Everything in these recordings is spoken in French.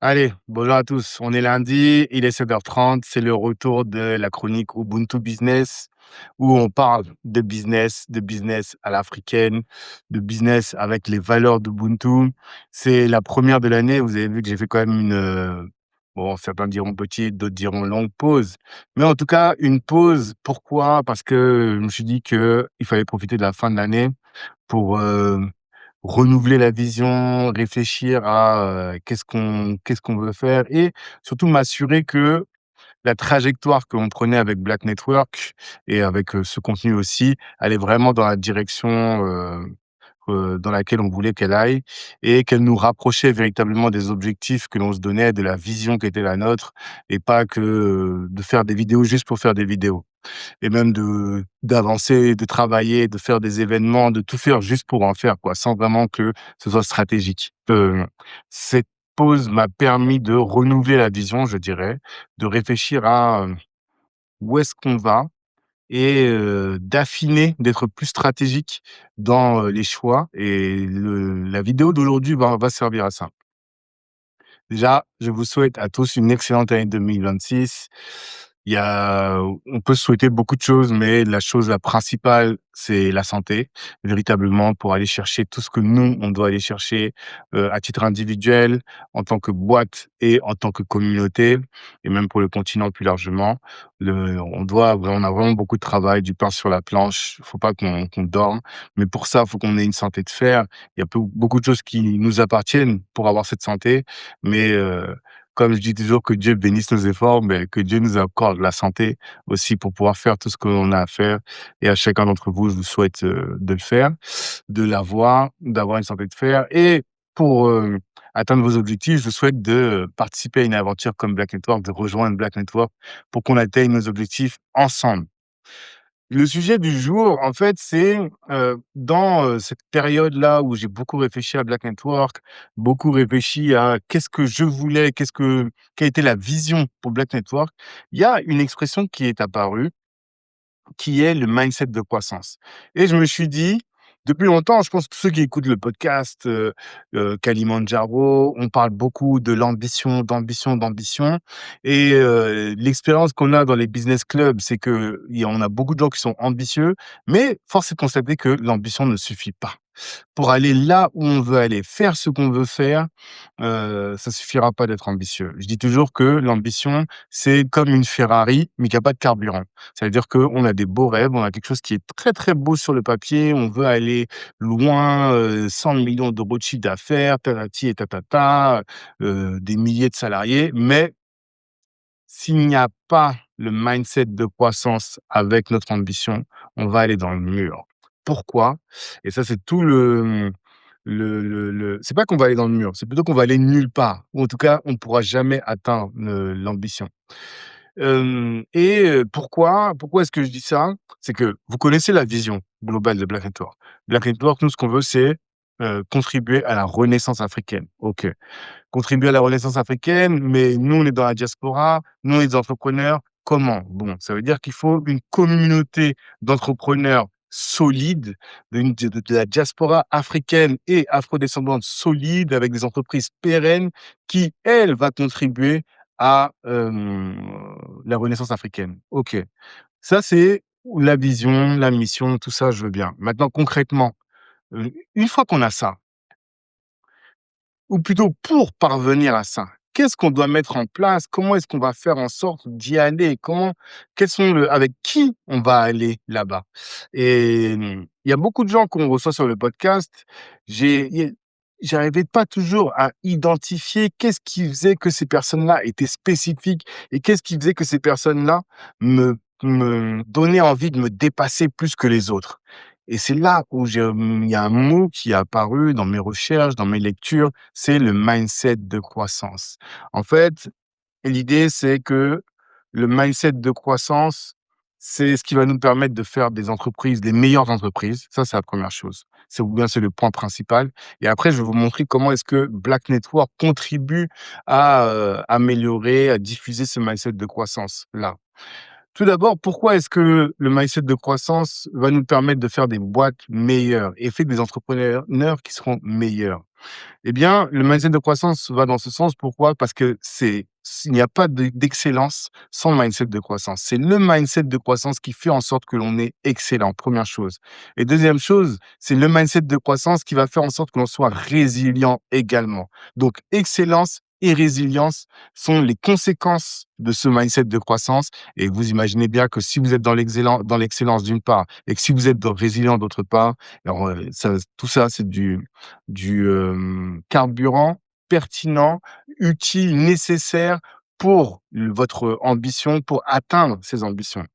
Allez, bonjour à tous. On est lundi, il est 7h30, c'est le retour de la chronique Ubuntu Business où on parle de business à l'africaine, de business avec les valeurs d'Ubuntu. C'est la première de l'année. Vous avez vu que j'ai fait quand même bon, certains diront petite, d'autres diront longue pause. Mais en tout cas, une pause. Pourquoi? Parce que je me suis dit que il fallait profiter de la fin de l'année pour renouveler la vision, réfléchir à qu'est-ce qu'on veut faire et surtout m'assurer que la trajectoire que l'on prenait avec Black Network et avec ce contenu aussi, allait vraiment dans la direction dans laquelle on voulait qu'elle aille et qu'elle nous rapprochait véritablement des objectifs que l'on se donnait, de la vision qui était la nôtre et pas que de faire des vidéos juste pour faire des vidéos et même d'avancer, de travailler, de faire des événements, de tout faire juste pour en faire, quoi, sans vraiment que ce soit stratégique. Cette pause m'a permis de renouveler la vision, je dirais, de réfléchir à, où est-ce qu'on va et d'affiner, d'être plus stratégique dans, les choix et la vidéo d'aujourd'hui va servir à ça. Déjà, je vous souhaite à tous une excellente année 2026. On peut se souhaiter beaucoup de choses, mais la chose la principale, c'est la santé, véritablement pour aller chercher tout ce que nous, on doit aller chercher, à titre individuel, en tant que boîte et en tant que communauté et même pour le continent plus largement. On a vraiment beaucoup de travail, du pain sur la planche. Il faut pas qu'on dorme, mais pour ça, il faut qu'on ait une santé de fer. Il y a beaucoup de choses qui nous appartiennent pour avoir cette santé mais comme je dis toujours que Dieu bénisse nos efforts, mais que Dieu nous accorde la santé aussi pour pouvoir faire tout ce qu'on a à faire et à chacun d'entre vous, je vous souhaite, de le faire, de l'avoir, d'avoir une santé de fer et pour, atteindre vos objectifs, je vous souhaite de participer à une aventure comme Black Network, de rejoindre Black Network pour qu'on atteigne nos objectifs ensemble. Le sujet du jour, en fait, c'est, dans, cette période-là où j'ai beaucoup réfléchi à Black Network, beaucoup réfléchi à qu'est-ce que je voulais, quelle était la vision pour Black Network. Il y a une expression qui est apparue qui est le mindset de croissance. Et je me suis dit, depuis longtemps, je pense que tous ceux qui écoutent le podcast, Kalimandjaro, on parle beaucoup de l'ambition, d'ambition, d'ambition et l'expérience qu'on a dans les business clubs, c'est on a beaucoup de gens qui sont ambitieux, mais force est de constater que l'ambition ne suffit pas. Pour aller là où on veut aller, faire ce qu'on veut faire, ça suffira pas d'être ambitieux. Je dis toujours que l'ambition, c'est comme une Ferrari, mais qui a pas de carburant. Ça veut dire qu'on a des beaux rêves, on a quelque chose qui est très, très beau sur le papier, on veut aller loin, 100 000 000 € de chiffre d'affaires, tatati et tatata, des milliers de salariés, mais s'il n'y a pas le mindset de croissance avec notre ambition, on va aller dans le mur. Pourquoi? Et ça, c'est tout c'est pas qu'on va aller dans le mur, c'est plutôt qu'on va aller nulle part ou en tout cas, on ne pourra jamais atteindre l'ambition. Pourquoi est-ce que je dis ça? C'est que vous connaissez la vision globale de Black Network. Black Network, nous, ce qu'on veut, c'est, contribuer à la renaissance africaine. OK. Contribuer à la renaissance africaine, mais nous, on est dans la diaspora, nous, on est des entrepreneurs. Comment? Bon, ça veut dire qu'il faut une communauté d'entrepreneurs solides, de la diaspora africaine et afrodescendante solide, avec des entreprises pérennes qui, elles, va contribuer à la renaissance africaine. OK. Ça, c'est la vision, la mission, tout ça, je veux bien. Maintenant, concrètement, une fois qu'on a ça, ou plutôt pour parvenir à ça, qu'est-ce qu'on doit mettre en place? Comment est-ce qu'on va faire en sorte d'y aller? Avec qui on va aller là-bas? Et il y a beaucoup de gens qu'on reçoit sur le podcast. J'ai il y a J'arrivais pas toujours à identifier qu'est-ce qui faisait que ces personnes-là étaient spécifiques et qu'est-ce qui faisait que ces personnes-là me me donnaient envie de me dépasser plus que les autres. Et c'est là où il y a un mot qui est apparu dans mes recherches, dans mes lectures, c'est le mindset de croissance. En fait, l'idée, c'est que le mindset de croissance, c'est ce qui va nous permettre de faire des entreprises, des meilleures entreprises. Ça, c'est la première chose. C'est le point principal. Et après, je vais vous montrer comment est-ce que Black Network contribue à améliorer, à diffuser ce mindset de croissance-là. Tout d'abord, pourquoi est-ce que le mindset de croissance va nous permettre de faire des boîtes meilleures et fait des entrepreneurs qui seront meilleurs? Eh bien, le mindset de croissance va dans ce sens. Pourquoi? Parce que il n'y a pas d'excellence sans le mindset de croissance. C'est le mindset de croissance qui fait en sorte que l'on est excellent, première chose. Et deuxième chose, c'est le mindset de croissance qui va faire en sorte que l'on soit résilient également. Donc, excellence et résilience sont les conséquences de ce mindset de croissance. Et vous imaginez bien que si vous êtes dans l'excellence d'une part et que si vous êtes résilient d'autre part, alors, tout ça, c'est du carburant pertinent, utile, nécessaire pour votre ambition, pour atteindre ces ambitions.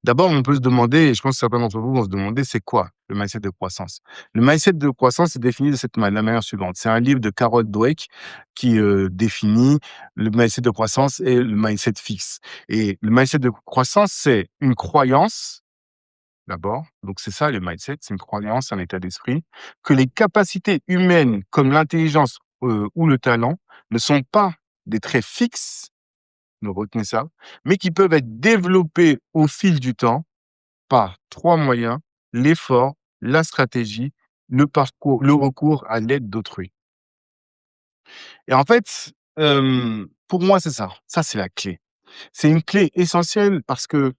D'abord, on peut se demander, et je pense que certains d'entre vous vont se demander, c'est quoi le mindset de croissance? Le mindset de croissance est défini de la manière suivante. C'est un livre de Carol Dweck qui définit le mindset de croissance et le mindset fixe. Et le mindset de croissance, c'est une croyance d'abord, donc c'est ça le mindset, c'est une croyance, un état d'esprit, que les capacités humaines comme l'intelligence, ou le talent ne sont pas des traits fixes, donc retenez ça, mais qui peuvent être développés au fil du temps par 3 moyens: l'effort, la stratégie, le recours à l'aide d'autrui. Et en fait, pour moi, c'est ça. Ça, c'est la clé. C'est une clé essentielle parce que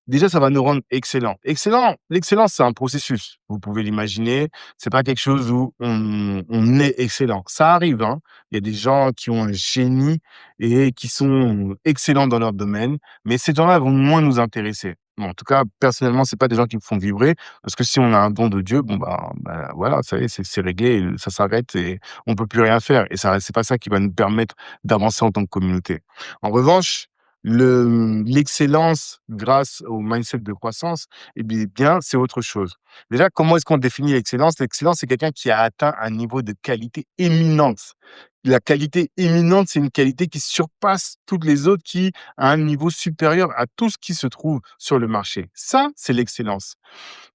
déjà, ça va nous rendre excellents. L'excellence, c'est un processus. Vous pouvez l'imaginer. C'est pas quelque chose où on est excellent. Ça arrive, hein. Il y a des gens qui ont un génie et qui sont excellents dans leur domaine, mais ces gens-là vont moins nous intéresser. Bon, en tout cas, personnellement, c'est pas des gens qui me font vibrer parce que si on a un don de Dieu, bon, bah, voilà, ça y est, c'est réglé, ça s'arrête et on peut plus rien faire et ça c'est pas ça qui va nous permettre d'avancer en tant que communauté. En revanche, l'excellence grâce au mindset de croissance, eh bien, c'est autre chose. Déjà, comment est-ce qu'on définit l'excellence? L'excellence, c'est quelqu'un qui a atteint un niveau de qualité éminente. La qualité éminente, c'est une qualité qui surpasse toutes les autres, qui a un niveau supérieur à tout ce qui se trouve sur le marché. Ça, c'est l'excellence.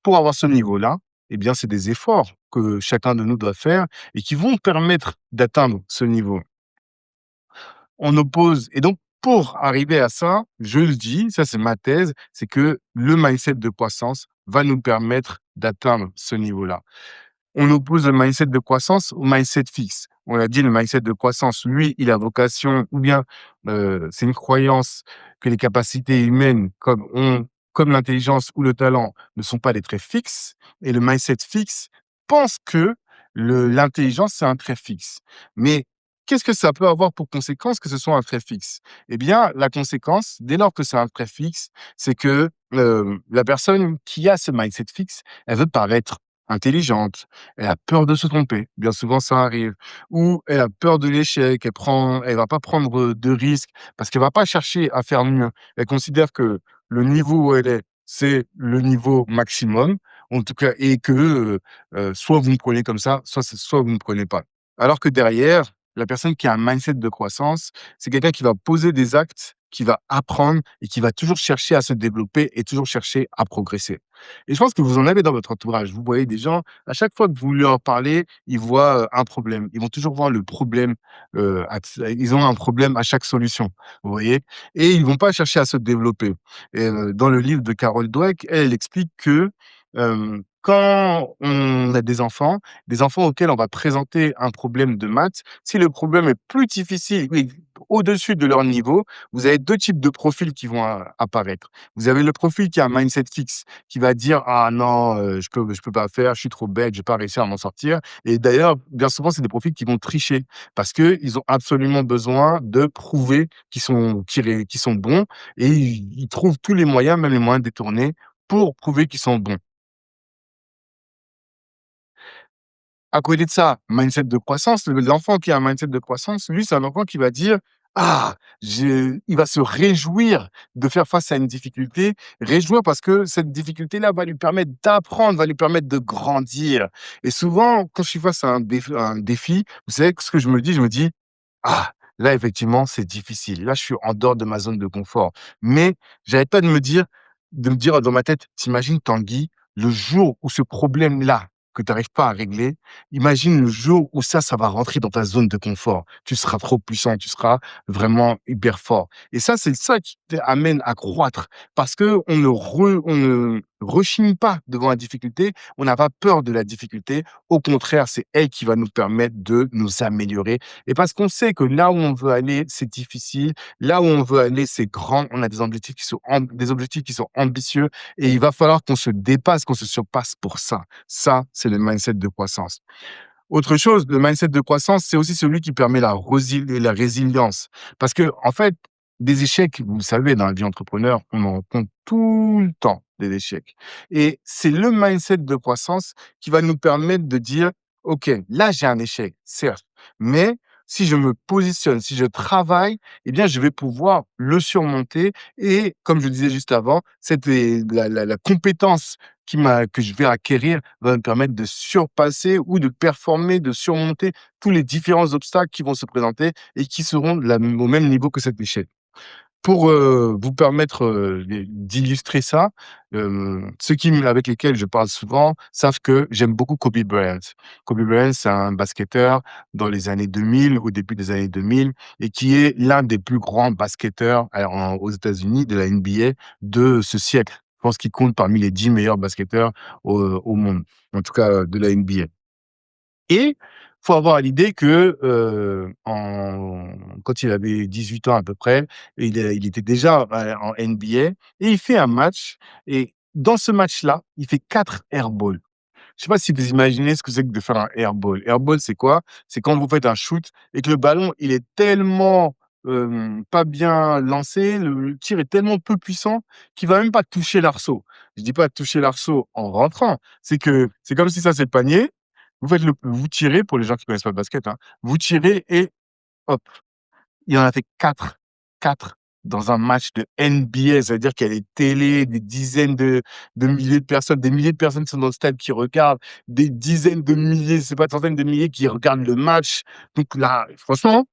Pour avoir ce niveau-là, eh bien, c'est des efforts que chacun de nous doit faire et qui vont permettre d'atteindre ce niveau. On oppose et donc pour arriver à ça, je le dis, ça c'est ma thèse, c'est que le mindset de croissance va nous permettre d'atteindre ce niveau-là. On oppose le mindset de croissance au mindset fixe. On l'a dit, le mindset de croissance, lui, il a vocation ou bien, c'est une croyance que les capacités humaines comme l'intelligence ou le talent ne sont pas des traits fixes et le mindset fixe pense que le l'intelligence, c'est un trait fixe. Mais qu'est-ce que ça peut avoir pour conséquence que ce soit un trait fixe? Eh bien, la conséquence, dès lors que c'est un trait fixe, c'est que, la personne qui a ce mindset fixe, elle veut paraître intelligente, elle a peur de se tromper, bien souvent ça arrive, ou elle a peur de l'échec, elle va pas prendre, de risques parce qu'elle va pas chercher à faire mieux. Elle considère que le niveau où elle est, c'est le niveau maximum, en tout cas et que, soit vous me prenez comme ça, soit vous me prenez pas. Alors que derrière, la personne qui a un mindset de croissance, c'est quelqu'un qui va poser des actes, qui va apprendre et qui va toujours chercher à se développer et toujours chercher à progresser. Et je pense que vous en avez dans votre entourage. Vous voyez des gens, à chaque fois que vous leur parlez, ils voient, un problème. Ils vont toujours voir le problème, ils ont un problème à chaque solution, vous voyez? Et ils vont pas chercher à se développer. Et dans le livre de Carol Dweck, elle explique que, quand on a des enfants auxquels on va présenter un problème de maths, si le problème est plus difficile, oui, au-dessus de leur niveau, vous avez 2 types de profils qui vont apparaître. Vous avez le profil qui a un mindset fixe, qui va dire: «Ah non, je peux pas faire, je suis trop bête, je vais pas réussir à m'en sortir» et d'ailleurs, bien souvent, c'est des profils qui vont tricher parce qu'ils ont absolument besoin de prouver qu'ils sont bons et ils trouvent tous les moyens, même les moyens détournés, pour prouver qu'ils sont bons. À côté de ça, mindset de croissance, l'enfant qui a un mindset de croissance, lui, c'est un enfant qui va dire: «Ah, il va se réjouir de faire face à une difficulté, réjouir parce que cette difficulté-là va lui permettre d'apprendre, va lui permettre de grandir» et souvent, quand je suis face à un défi, vous savez ce que je me dis? Je me dis: «Ah, là, effectivement, c'est difficile. Là, je suis en dehors de ma zone de confort». Mais j'arrête pas de me dire dans ma tête: «Tu imagines Tanguy, le jour où ce problème-là que tu n'arrives pas à régler, imagine le jour où ça va rentrer dans ta zone de confort. Tu seras trop puissant, tu seras vraiment hyper fort. Et ça, c'est ça qui t'amène à croître parce qu'on on ne rechigne pas devant la difficulté, on n'a pas peur de la difficulté. Au contraire, c'est elle qui va nous permettre de nous améliorer. Et parce qu'on sait que là où on veut aller, c'est difficile. Là où on veut aller, c'est grand. On a des objectifs des objectifs qui sont ambitieux et il va falloir qu'on se dépasse, qu'on se surpasse pour ça. Ça, c'est le mindset de croissance. Autre chose, le mindset de croissance, c'est aussi celui qui permet la résilience. Parce que, en fait, des échecs, vous le savez, dans la vie entrepreneur, on en rencontre tout le temps des échecs. Et c'est le mindset de croissance qui va nous permettre de dire, OK, là, j'ai un échec, certes, mais si je me positionne, si je travaille, eh bien, je vais pouvoir le surmonter. Et comme je le disais juste avant, la compétence que je vais acquérir va me permettre de surpasser ou de performer, de surmonter tous les différents obstacles qui vont se présenter et qui seront au même niveau que cet échec. Pour vous permettre d'illustrer ça, avec lesquels je parle souvent savent que j'aime beaucoup Kobe Bryant. Kobe Bryant, c'est un basketteur dans les années 2000, au début des années 2000, et qui est l'un des plus grands basketteurs aux États-Unis de la NBA de ce siècle. Je pense qu'il compte parmi les 10 meilleurs basketteurs au monde, en tout cas de la NBA. Et faut avoir à l'idée que, quand il avait 18 ans à peu près, il était déjà, en NBA et il fait un match et dans ce match-là, il fait 4 airballs. Je sais pas si vous imaginez ce que c'est que de faire un airball. Airball, c'est quoi? C'est quand vous faites un shoot et que le ballon, il est tellement, pas bien lancé, le tir est tellement peu puissant qu'il va même pas toucher l'arceau. Je dis pas toucher l'arceau en rentrant, c'est que c'est comme si ça, c'est le panier, vous tirez pour les gens qui connaissent pas le basket, hein, vous tirez et hop, il en a fait 4, 4 dans un match de NBA. Ça veut dire qu'il y a des télés, des dizaines de milliers de personnes, des milliers de personnes qui sont dans le stade qui regardent, des dizaines de milliers, c'est pas centaines de milliers qui regardent le match. Donc là, franchement,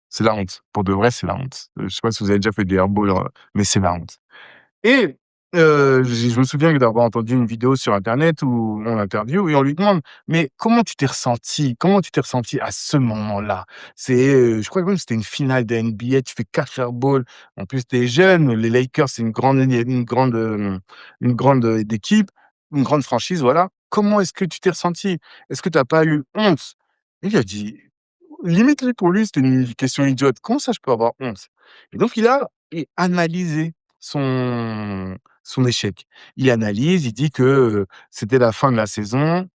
c'est la honte. Pour de vrai, c'est la honte. Je sais pas si vous avez déjà fait des airballs, mais c'est la honte. Et je me souviens d'avoir entendu une vidéo sur internet où on l'interviewe et on lui demande: «Mais comment tu t'es ressenti? Comment tu t'es ressenti à ce moment-là?» Je crois que même c'était une finale de NBA, tu fais 4 airballs. En plus, tu es jeune, les Lakers, c'est une grande, équipe, une grande franchise, voilà. Comment est-ce que tu t'es ressenti? Est-ce que tu as pas eu honte? Et il a dit limite, lui, pour lui, c'était une question idiote. «Comment ça, je peux avoir honte?» Et donc il a analysé son échec. Il analyse, il dit que, c'était la fin de saison,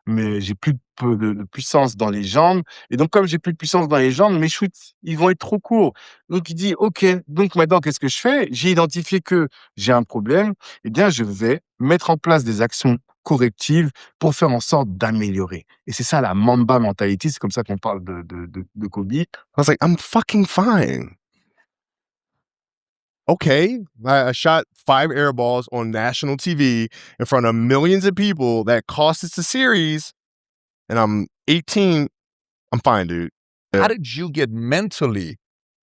mais j'ai plus de puissance dans les jambes et donc comme j'ai plus de puissance dans les jambes, mes shoots, ils vont être trop courts. Donc il dit: «OK, donc maintenant qu'est-ce que je fais? J'ai identifié que j'ai un problème, eh bien je vais mettre en place des actions correctives pour faire en sorte d'améliorer». Et c'est ça la Mamba mentality, c'est comme ça qu'on parle de Kobe. I was like, I'm fucking fine. Okay, I shot 5 air balls on national TV in front of millions of people that cost us the series, and I'm 18. I'm fine, dude. How did you get mentally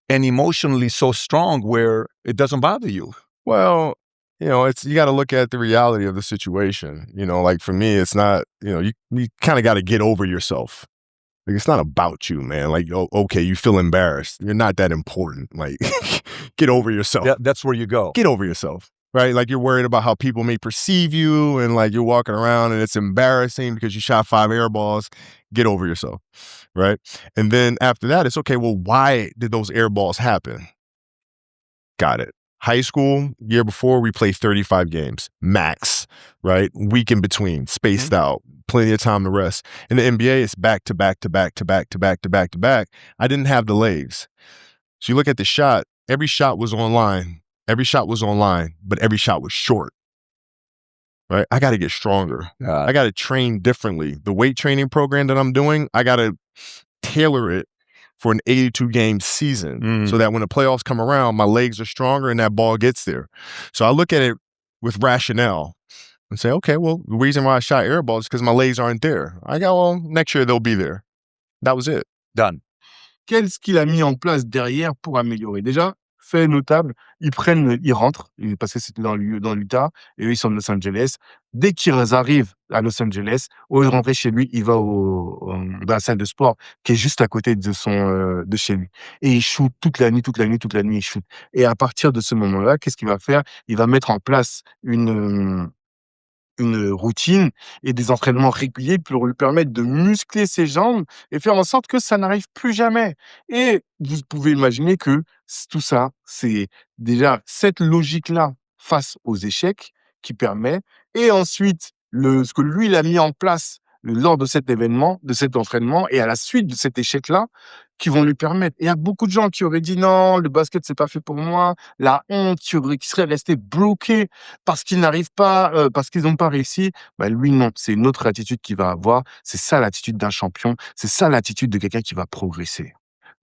and emotionally so strong where it doesn't bother you? Well, you got to look at the reality of the situation. Like for me, it's not. You kind of got to get over yourself. Like, it's not about you, man. Like, okay, you feel embarrassed. You're not that important. Like, get over yourself. That's where you go. Get over yourself, right? Like, you're worried about how people may perceive you, and like you're walking around and it's embarrassing because you shot 5 air balls. Get over yourself, right? And then after that, it's okay. Well, why did those air balls happen? Got it. High school, year before, we played 35 games, max, right? Week in between, spaced out, plenty of time to rest. In the NBA, it's back to back to back to back to back to back to back. I didn't have the legs. So you look at the shot, every shot was online. Every shot was online, but every shot was short, right? I got to get stronger. I got to train differently. The weight training program that I'm doing, I got to tailor it for an 82-game season so that when the playoffs come around, my legs are stronger and that ball gets there. So I look at it with rationale and say, okay, well, the reason why I shot air balls is because my legs aren't there. I go, well, next year they'll be there. That was it. Done. Qu'est-ce qu'il a mis en place derrière pour améliorer? Déjà, fait notable, ils rentrent, parce que c'était dans l'Utah et eux, ils sont de Los Angeles. Dès qu'ils arrivent à Los Angeles, au lieu de rentrer chez lui, il va dans la salle de sport qui est juste à côté de chez lui et il shoot toute la nuit, toute la nuit, toute la nuit, il shoot et à partir de ce moment-là, qu'est-ce qu'il va faire? Il va mettre en place une routine et des entraînements réguliers pour lui permettre de muscler ses jambes et faire en sorte que ça n'arrive plus jamais. Et vous pouvez imaginer que tout ça, c'est déjà cette logique-là face aux échecs qui permet et ensuite ce que lui, il a mis en place lors de cet événement, de cet entraînement et à la suite de cet échec-là, qui vont lui permettre. Et il y a beaucoup de gens qui auraient dit non, le basket, c'est pas fait pour moi, la honte, qui seraient restés bloqués parce qu'ils n'arrivent pas, parce qu'ils n'ont pas réussi, bah, lui non, c'est une autre attitude qu'il va avoir. C'est ça l'attitude d'un champion, c'est ça l'attitude de quelqu'un qui va progresser.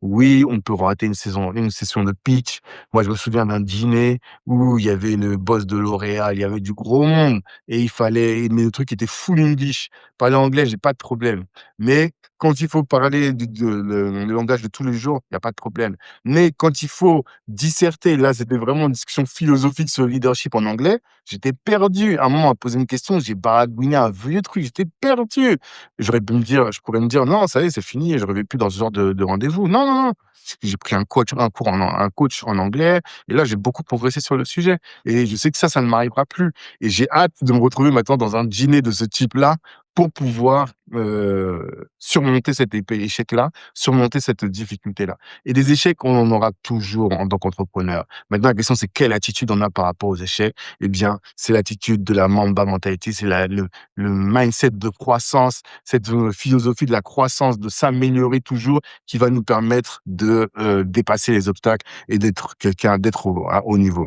Oui, on peut rater une session de pitch. Moi, je me souviens d'un dîner où il y avait le boss de L'Oréal, il y avait du gros monde et mais le truc était full English. Parler anglais, j'ai pas de problème. Mais quand il faut parler le langage de tous les jours, il y a pas de problème. Mais quand il faut disserter, là, c'était vraiment une discussion philosophique sur le leadership en anglais, j'étais perdu. À un moment, on m'a posé une question, j'ai baragouiné un vieux truc, j'étais perdu. Je pourrais me dire: «Non, ça y est, c'est fini, je reviens plus dans ce genre de rendez-vous». Non, non, non, j'ai pris un coach en anglais et là, j'ai beaucoup progressé sur le sujet et je sais que ça ne m'arrivera plus et j'ai hâte de me retrouver maintenant dans un dîner de ce type-là pour pouvoir, surmonter cet échec-là, surmonter cette difficulté-là et des échecs, on en aura toujours en tant qu'entrepreneur. Maintenant, la question, c'est quelle attitude on a par rapport aux échecs? Eh bien, c'est l'attitude de la Mamba mentality, c'est le mindset de croissance, cette, philosophie de la croissance, de s'améliorer toujours, qui va nous permettre de, dépasser les obstacles et d'être à haut niveau.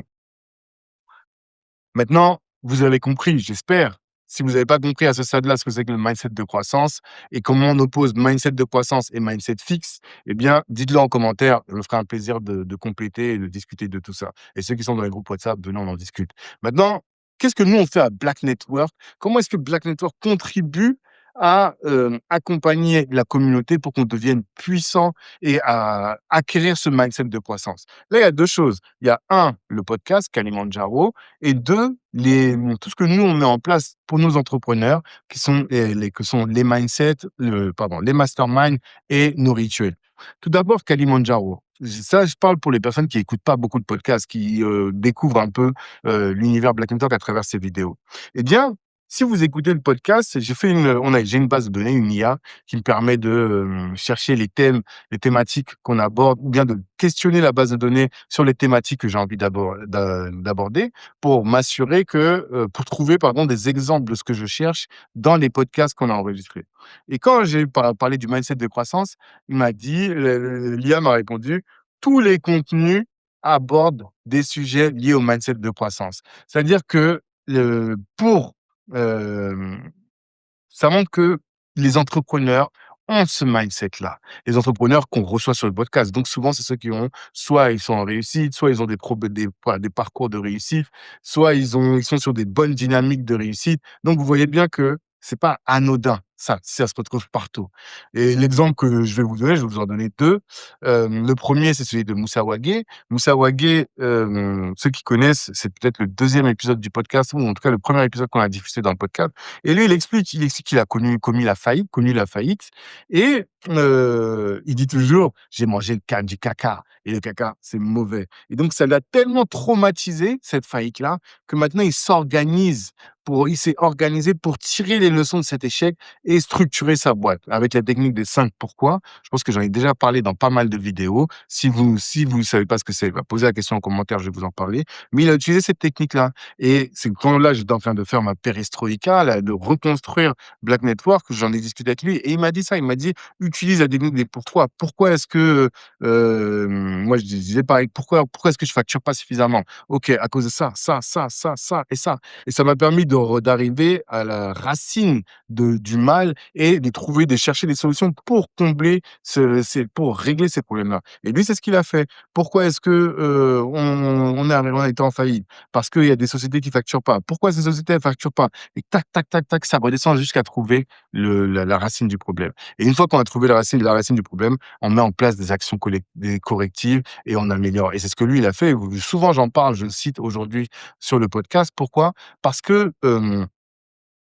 Maintenant, vous avez compris, j'espère. Si vous n'avez pas compris à ce stade-là ce que c'est que le mindset de croissance et comment on oppose mindset de croissance et mindset fixe, eh bien, dites-le en commentaire. Je me ferai un plaisir de compléter et de discuter de tout ça. Et ceux qui sont dans les groupes WhatsApp, venez, on en discute. Maintenant, qu'est-ce que nous, on fait à Black Network? Comment est-ce que Black Network contribue à accompagner la communauté pour qu'on devienne puissant et à acquérir ce mindset de croissance? Là, il y a deux choses. Il y a un, le podcast Kalimandjaro, et 2, tout ce que nous, on met en place pour nos entrepreneurs que sont les mindsets, les masterminds et nos rituels. Tout d'abord, Kalimandjaro. Ça, je parle pour les personnes qui écoutent pas beaucoup de podcasts, qui, découvrent un peu, l'univers Black Talk à travers ces vidéos. Eh bien, si vous écoutez le podcast, j'ai une base de données, une IA qui me permet de, chercher les thématiques qu'on aborde ou bien de questionner la base de données sur les thématiques que j'ai envie d'aborder pour m'assurer pour trouver, pardon, des exemples de ce que je cherche dans les podcasts qu'on a enregistrés. Et quand j'ai parlé du mindset de croissance, il m'a dit, l'IA m'a répondu: «Tous les contenus abordent des sujets liés au mindset de croissance». C'est-à-dire que, pour, hem ça montre que les entrepreneurs ont ce mindset-là. Les entrepreneurs qu'on reçoit sur le podcast. Donc souvent, c'est ceux qui ont soit ils sont en réussite, soit ils ont des parcours de réussite, soit ils sont sur des bonnes dynamiques de réussite. Donc vous voyez bien que c'est pas anodin, ça se retrouve partout. Et l'exemple que je vais vous donner, je vais vous en donner 2. Le premier, c'est celui de Moussa Wagué. Moussa Wagué, ceux qui connaissent, c'est peut-être le deuxième épisode du podcast ou en tout cas le premier épisode qu'on a diffusé dans le podcast. Et lui, il explique qu'il a connu la faillite et il dit toujours: «J'ai mangé du caca et le caca, c'est mauvais» et donc ça l'a tellement traumatisé, cette faillite-là, que maintenant il s'est organisé pour tirer les leçons de cet échec et structurer sa boîte avec la technique des 5 pourquoi. Je pense que j'en ai déjà parlé dans pas mal de vidéos. Si vous savez pas ce que c'est, bah, posez la question en commentaire, je vais vous en parler. Mais il a utilisé cette technique-là et c'est quand là, j'étais en train de faire ma perestroïka, là, de reconstruire Black Network, j'en ai discuté avec lui et il m'a dit ça, il m'a dit: «Utilise la technique des pourquoi». Pourquoi est-ce que, moi je disais pareil: «Pourquoi est-ce que je facture pas suffisamment?» OK, à cause de ça et ça et ça m'a permis d'arriver à la racine du mal global et de chercher des solutions pour pour régler ces problèmes-là. Et lui, c'est ce qu'il a fait. Pourquoi est-ce que on a été en faillite? Parce qu'il y a des sociétés qui facturent pas. Pourquoi ces sociétés ne facturent pas? Et tac, tac, tac, tac, ça redescend jusqu'à trouver la racine du problème. Et une fois qu'on a trouvé la racine du problème, on met en place des actions des correctives et on améliore. Et c'est ce que lui, il a fait. Souvent, j'en parle, je le cite aujourd'hui sur le podcast. Pourquoi? Parce que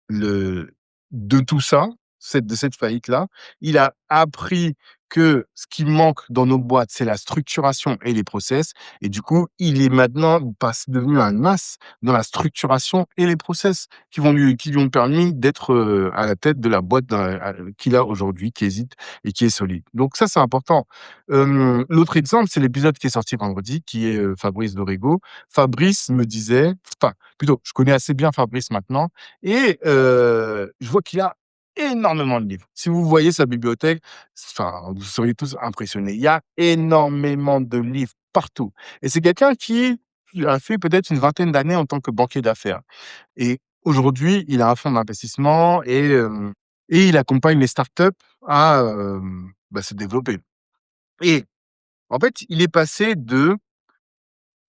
le de tout ça, de cette faillite-là, il a appris que ce qui manque dans nos boîtes, c'est la structuration et les process. Et du coup, il est maintenant devenu un as dans la structuration et les process qui lui ont permis d'être à la tête de la boîte qu'il a aujourd'hui, qui hésite et qui est solide. Donc ça, c'est important. L'autre exemple, c'est l'épisode qui est sorti vendredi, qui est Fabrice Dorego. Fabrice me disait, enfin, plutôt, je connais assez bien Fabrice maintenant, et je vois qu'il a énormément de livres. Si vous voyez sa bibliothèque, enfin, vous seriez tous impressionnés. Il y a énormément de livres partout et c'est quelqu'un qui a fait peut-être une vingtaine d'années en tant que banquier d'affaires et aujourd'hui, il a un fonds d'investissement et il accompagne les startups à, se développer et en fait, il est passé de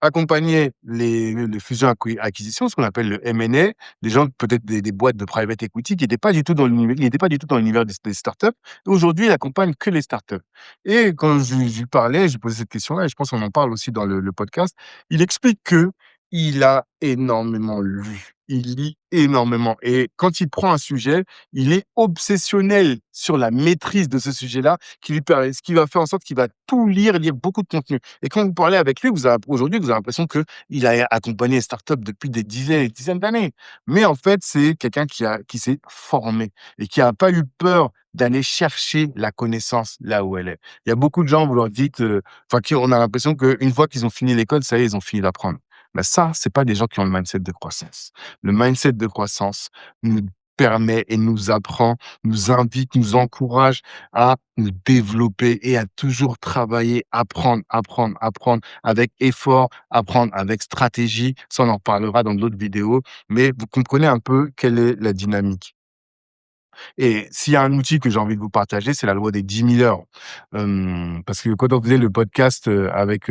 accompagner les fusions acquisitions, ce qu'on appelle le M&A, des gens peut-être des boîtes de private equity qui n'étaient pas du tout dans l'univers des startups. Aujourd'hui, il accompagne que les startups. Et quand je lui parlais, je lui posais cette question-là, et je pense qu'on en parle aussi dans le podcast, il explique que il a énormément lu. Il lit énormément. Et quand il prend un sujet, il est obsessionnel sur la maîtrise de ce sujet-là, ce qui va faire en sorte qu'il va tout lire beaucoup de contenu. Et quand vous parlez avec lui, aujourd'hui, vous avez l'impression qu'il a accompagné les startups depuis des dizaines et des dizaines d'années. Mais en fait, c'est quelqu'un qui s'est formé et qui n'a pas eu peur d'aller chercher la connaissance là où elle est. Il y a beaucoup de gens, vous leur dites, on a l'impression qu'une fois qu'ils ont fini l'école, ça y est, ils ont fini d'apprendre. Mais ça, c'est pas des gens qui ont le mindset de croissance. Le mindset de croissance nous permet et nous apprend, nous invite, nous encourage à nous développer et à toujours travailler, apprendre, apprendre, apprendre avec effort, apprendre avec stratégie. Ça, on en reparlera dans d'autres vidéos, mais vous comprenez un peu quelle est la dynamique. Et s'il y a un outil que j'ai envie de vous partager, c'est la loi des 10 000 heures. Parce que quand on faisait le podcast, avec,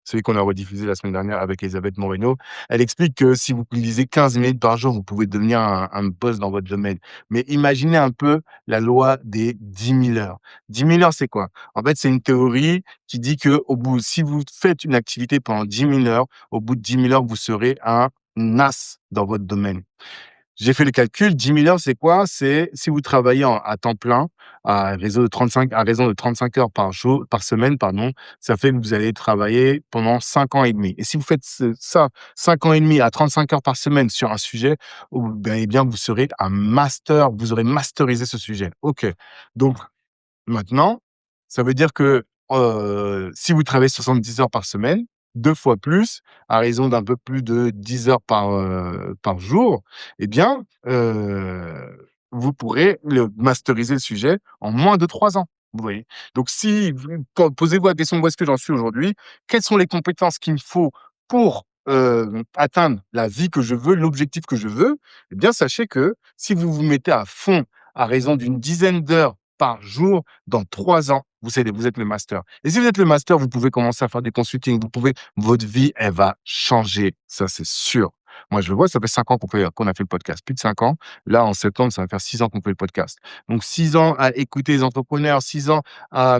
celui qu'on a rediffusé la semaine dernière avec Elisabeth Moreno, elle explique que si vous lisez 15 minutes par jour, vous pouvez devenir un boss dans votre domaine. Mais imaginez un peu la loi des 10 000 heures. 10 000 heures, c'est quoi? En fait, c'est une théorie qui dit que si vous faites une activité pendant 10 000 heures, au bout de 10 000 heures, vous serez un as dans votre domaine. J'ai fait le calcul, 10 000 heures, c'est quoi? C'est si vous travaillez à temps plein, à raison de 35 heures par semaine, pardon, ça fait que vous allez travailler pendant 5 ans et demi. Et si vous faites ça, 5 ans et demi à 35 heures par semaine sur un sujet, eh bien, vous serez un master, vous aurez masterisé ce sujet. OK. Donc, maintenant, ça veut dire que, si vous travaillez 70 heures par semaine, 2 fois plus, à raison d'un peu plus de 10 heures par jour, eh bien, vous pourrez masteriser le sujet en moins de 3 ans. Vous voyez? Donc si vous posez-vous la question: «Où est-ce que j'en suis aujourd'hui? Quelles sont les compétences qu'il me faut pour, atteindre la vie que je veux, l'objectif que je veux?» Eh bien, sachez que si vous vous mettez à fond, à raison d'une dizaine d'heures par jour, dans 3 ans, vous êtes le master. Et si vous êtes le master, vous pouvez commencer à faire des consultings. Votre vie, elle va changer. Ça, c'est sûr. Moi, je le vois, ça fait 5 ans qu'on a fait le podcast. Plus de 5 ans. Là, en septembre, ça va faire 6 ans qu'on fait le podcast. Donc, 6 ans à écouter les entrepreneurs, 6 ans à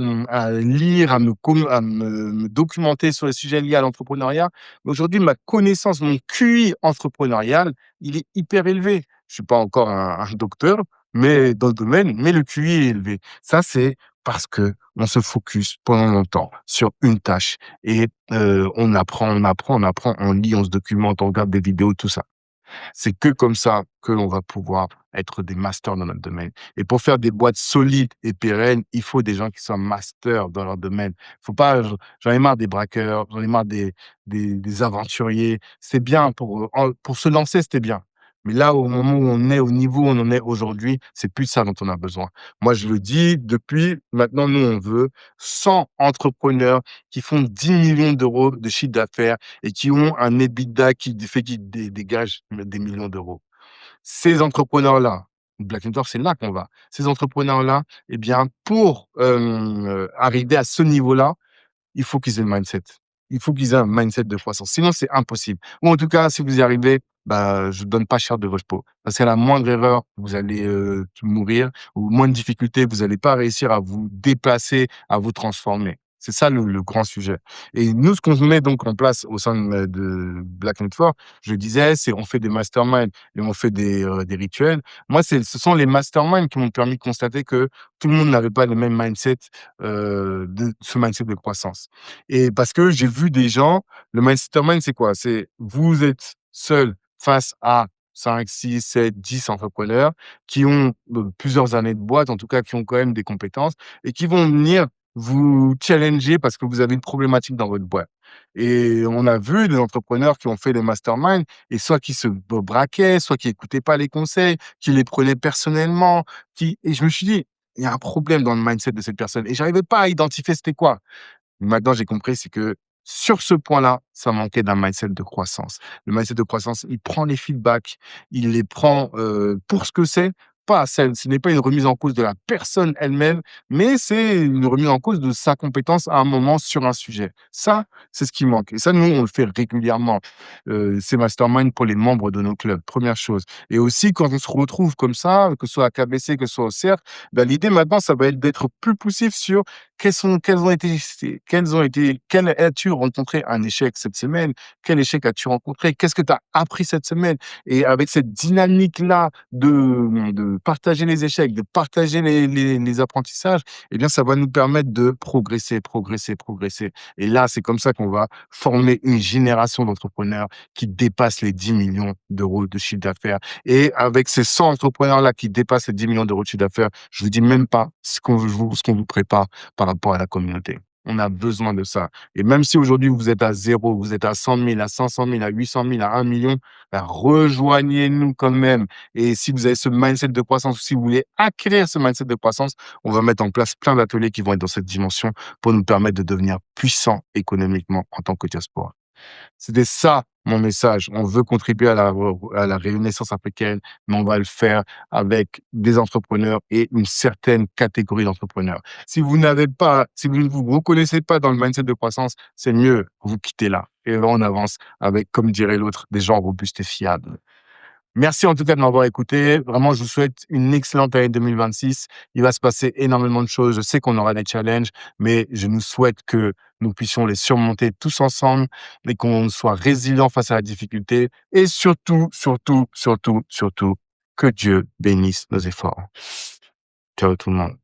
lire, me documenter sur les sujets liés à l'entrepreneuriat. Mais aujourd'hui, ma connaissance, mon QI entrepreneurial, il est hyper élevé. Je suis pas encore un docteur, mais dans le domaine, mais le QI est élevé. Ça, c'est parce que on se focus pendant longtemps sur une tâche et on apprend, on apprend, on apprend, on lit, on se documente, on regarde des vidéos, tout ça. C'est que comme ça que l'on va pouvoir être des masters dans notre domaine. Et pour faire des boîtes solides et pérennes, il faut des gens qui soient masters dans leur domaine. Faut pas, j'en ai marre des braqueurs, j'en ai marre des aventuriers. C'est bien pour se lancer, c'était bien. Mais là, au moment où on est, au niveau où on en est aujourd'hui, c'est plus ça dont on a besoin. Moi, je le dis depuis maintenant, nous, on veut 100 entrepreneurs qui font 10 millions d'euros de chiffre d'affaires et qui ont un EBITDA qui fait qu'ils dégagent des millions d'euros. Ces entrepreneurs-là, Black Network, c'est là qu'on va. Ces entrepreneurs-là, eh bien, pour arriver à ce niveau-là, il faut qu'ils aient le mindset. Il faut qu'ils aient un mindset de croissance. Sinon, c'est impossible. Ou en tout cas, si vous y arrivez, bah, je ne donne pas cher de votre peau. Parce qu'à la moindre erreur, vous allez mourir. Ou moindre difficulté, vous n'allez pas réussir à vous déplacer, à vous transformer. C'est ça le grand sujet. Et nous, ce qu'on met donc en place au sein de Black Network, je le disais, c'est on fait des masterminds et on fait des rituels. Moi, ce sont les masterminds qui m'ont permis de constater que tout le monde n'avait pas le même mindset, ce mindset de croissance. Et parce que j'ai vu des gens, le mastermind, c'est quoi? C'est vous êtes seul face à 5, 6, 7, 10 entrepreneurs qui ont plusieurs années de boîte, en tout cas qui ont quand même des compétences et qui vont venir vous challenger parce que vous avez une problématique dans votre boîte. Et on a vu des entrepreneurs qui ont fait des masterminds et soit qui se braquaient, soit qui écoutaient pas les conseils, qui les prenaient personnellement, et je me suis dit: «Il y a un problème dans le mindset de cette personne» et j'arrivais pas à identifier c'était quoi. Maintenant, j'ai compris, c'est que sur ce point-là, ça manquait d'un mindset de croissance. Le mindset de croissance, il prend les feedbacks, il les prend pour ce que c'est, pas celle. Ce n'est pas une remise en cause de la personne elle-même, mais c'est une remise en cause de sa compétence à un moment sur un sujet. Ça, c'est ce qui manque. Et ça, nous, on le fait régulièrement. C'est mastermind pour les membres de nos clubs, première chose. Et aussi, quand on se retrouve comme ça, que ce soit à KBC, que ce soit au cercle, ben, l'idée maintenant, ça va être d'être plus poussif sur quel as-tu rencontré un échec cette semaine? Quel échec as-tu rencontré? Qu'est-ce que tu as appris cette semaine? Et avec cette dynamique-là de partager les échecs, de partager les apprentissages, eh bien, ça va nous permettre de progresser, progresser, progresser. Et là, c'est comme ça qu'on va former une génération d'entrepreneurs qui dépassent les 10 millions d'euros de chiffre d'affaires. Et avec ces 100 entrepreneurs-là qui dépassent les 10 millions d'euros de chiffre d'affaires, je vous dis même pas ce qu'on vous prépare par rapport à la communauté. On a besoin de ça. Et même si aujourd'hui vous êtes à zéro, vous êtes à 100 000, à 500 000, à 800 000, à 1 million, ben, rejoignez-nous quand même. Et si vous avez ce mindset de croissance, ou si vous voulez acquérir ce mindset de croissance, on va mettre en place plein d'ateliers qui vont être dans cette dimension pour nous permettre de devenir puissants économiquement en tant que diaspora. C'était ça mon message. On veut contribuer à la renaissance africaine, mais on va le faire avec des entrepreneurs et une certaine catégorie d'entrepreneurs. Si vous ne vous reconnaissez pas dans le mindset de croissance, c'est mieux, vous quittez là. Et là, on avance avec, comme dirait l'autre, des gens robustes et fiables. Merci en tout cas de m'avoir écouté. Vraiment, je vous souhaite une excellente année 2026. Il va se passer énormément de choses. Je sais qu'on aura des challenges, mais je nous souhaite que nous puissions les surmonter tous ensemble et qu'on soit résilients face à la difficulté. Et surtout, surtout, surtout, surtout, que Dieu bénisse nos efforts. Ciao tout le monde.